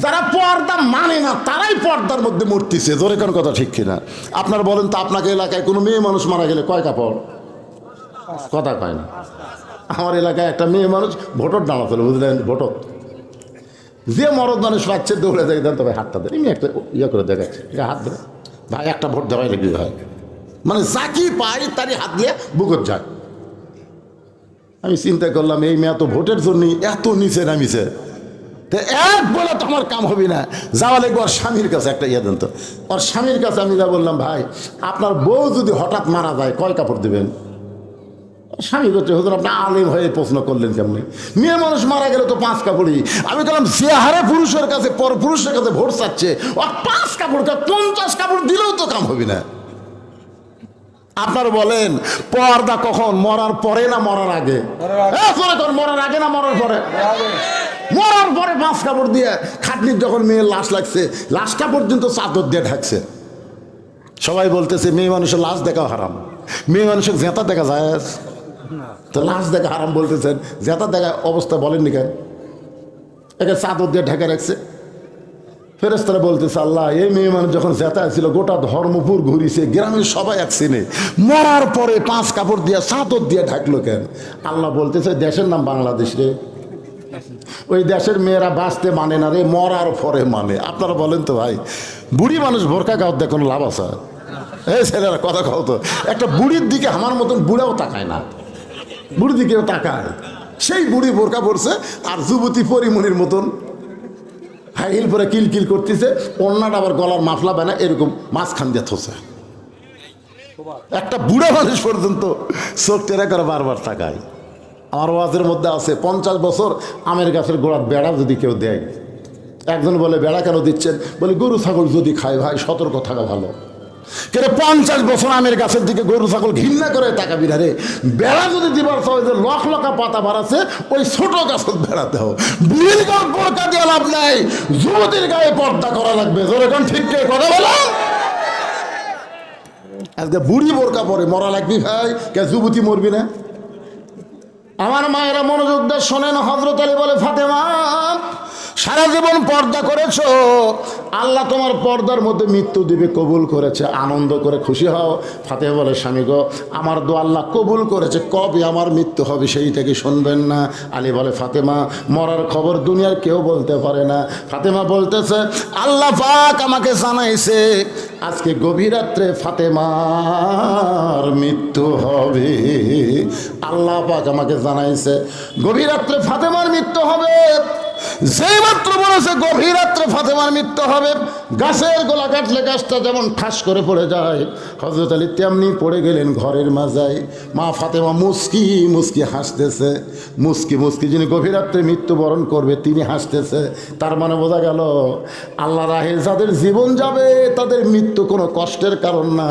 যারা পর্দা মানে না তারাই পর্দার মধ্যে মরতেছে। জোরে কোন কথা ঠিক কিনা? আপনার বলেন তো, আপনাকে এলাকায় কোনো মেয়ে মানুষ মারা গেলে কয় কাপড়? কথা কয় না। আমার এলাকায় একটা মেয়ে মানুষ ভোটর ডানা ফেলে, বুঝলেন? ভোটর যে মরদ মানুষ পাচ্ছে দৌড়ে যায়, দেন তবে হাতটা দেন, এমনি একটা ইয়ে করে দেখাচ্ছে, হাত দেবে ভাই, একটা ভোট দেওয়াই লাগবে ভাই, মানে যাকি পাই তারই হাত দিয়ে বুকত যায়। আমি চিন্তা করলাম এই মেয়ে তো ভোটের জন্য এত নিচে নামিছে, তো এক বলে তো আমার কাম হবে না, যাওয়া লাগবে ওর স্বামীর কাছে। একটা ইয়ে দেন তো, ওর স্বামীর কাছে আমি যা বললাম, ভাই আপনার বউ যদি হঠাৎ মারা যায় কয় কাপড় দেবেন? স্বামী করছে, হুজুর আপনি আলেম হয়ে প্রশ্ন করলেন কেমনি? মেয়ে মানুষ মারা গেলে তো 5 কাপড়ই। আমি বললাম যে হারে পুরুষের কাছে পর পুরুষের কাছে ভোট চাচ্ছে, ওর 5 কাপড় 50 কাপড় দিলেও তো কাম হবে না। আপনার বলেন পর্দা কখন, মরার পরে না মরার আগে? মরার আগে না মরার পরে? মরার পরে 5 কাপড় দিয়ে খাটনির যখন মেয়ের লাশ লাগছে, লাশটা পর্যন্ত চাদর দিয়ে ঢাকছে। সবাই বলতেছে মেয়ে মানুষের লাশ দেখা হারাম, মেয়ে মানুষের জেতা দেখা যায়, তো লাশ দেখা হারাম বলতেছেন, জেতা দেখা অবস্থা বলেননি কেন? একে চাদর দিয়ে ঢেকে রাখছে। ফেরেশতারা বলতেছে আল্লাহ, এই মেয়ে মানুষ যখন জেতা ছিল গোটা ধর্মপুর ঘুরিছে, গ্রামের সবাই এক চিনে, মরার পরে 5 কাপড় দিয়ে চাদর দিয়ে ঢাকলো কেন? আল্লাহ বলতেছে দেশের নাম বাংলাদেশ রে, ওই দেশের মেয়েরা বাঁচতে মানে না রে, মরার পরে মানে। আপনারা বলেন তো ভাই, বুড়ি মানুষ বোরকা গাও দিয়ে কোনো লাভ আছে? এই ছেলেরা কথা কও তো, একটা বুড়ির দিকে আমার মতন বুড়াও তাকায় না, বুড়ির দিকেও তাকায়। সেই বুড়ি বোরকা পড়ছে আর যুবতী পরিমণির মতন হাই হিল পরে কিলকিল করতেছে, অন্যটা আবার গলার মাফলা বানা এরকম মাঝখান দিয়ে থসে। একটা বুড়া মানুষ পর্যন্ত চোখ টেরা করে বারবার তাকায়। আমার ওয়াজের মধ্যে আছে 50 বছর আমের গাছের গোড়ার বেড়া যদি কেউ দেয়, একজন বলে বেড়া কেন দিচ্ছেন? বলে গরু ছাগল যদি খায় ভাই সতর্ক থাকা ভালো। কিন্তু 50 বছর আমের গাছের দিকে গরু ছাগল ঘৃণা করে তাকাবি না রে। বেড়া যদি দিবার হয় যে লখ লখা পাতা বাড়াচ্ছে, ওই ছোট গাছের বেড়াতে হোক। বুড়ির গায়ে পর্দা দিয়ে লাভ নাই, যুবতীর গায়ে পর্দা করা লাগবে। যেরকম ঠিক কথা বলো, আজকে বুড়ি বোরকা পরে মরা লাগবি ভাই, কে যুবতী মরবি না? আমার মায়েরা মনোযোগ দিয়ে শোনেন, হযরত আলী বলে ফাতেমা সারা জীবন পর্দা করেছো, আল্লাহ তোমার পর্দার মধ্যে মৃত্যু দিবে কবুল করেছে, আনন্দ করে খুশি হও। ফাতেমা বলে স্বামী গো, আমার দোয়া আল্লাহ কবুল করেছে, কবে আমার মৃত্যু হবে সেইটা কি শুনবেন না? আলী বলে ফাতেমা মরার খবর দুনিয়ার কেউ বলতে পারে না। ফাতেমা বলতেছে আল্লাহ পাক আমাকে জানাইছে আজকে গভীর রাত্রে ফাতেমার মৃত্যু হবে। আল্লাহ পাক আমাকে জানাইছে গভীর রাত্রে ফাতেমার মৃত্যু হবে। যেই মাত্র বলেছে গভীর রাত্রে ফাতেমার মৃত্যু হবে, গাছের গোলা কাটলে গাছটা যেমন ঠাস করে পড়ে যায়, হযরত আলী তেমনি পড়ে গেলেন ঘরের মাজায়। মা ফাতেমা মুস্কি মুস্কি হাসতেছে, মুস্কি মুস্কি যিনি গভীর রাত্রে মৃত্যুবরণ করবে তিনি হাসতেছে। তার মানে বোঝা গেল আল্লাহ রাহে যাদের জীবন যাবে তাদের মৃত্যু কোনো কষ্টের কারণ না।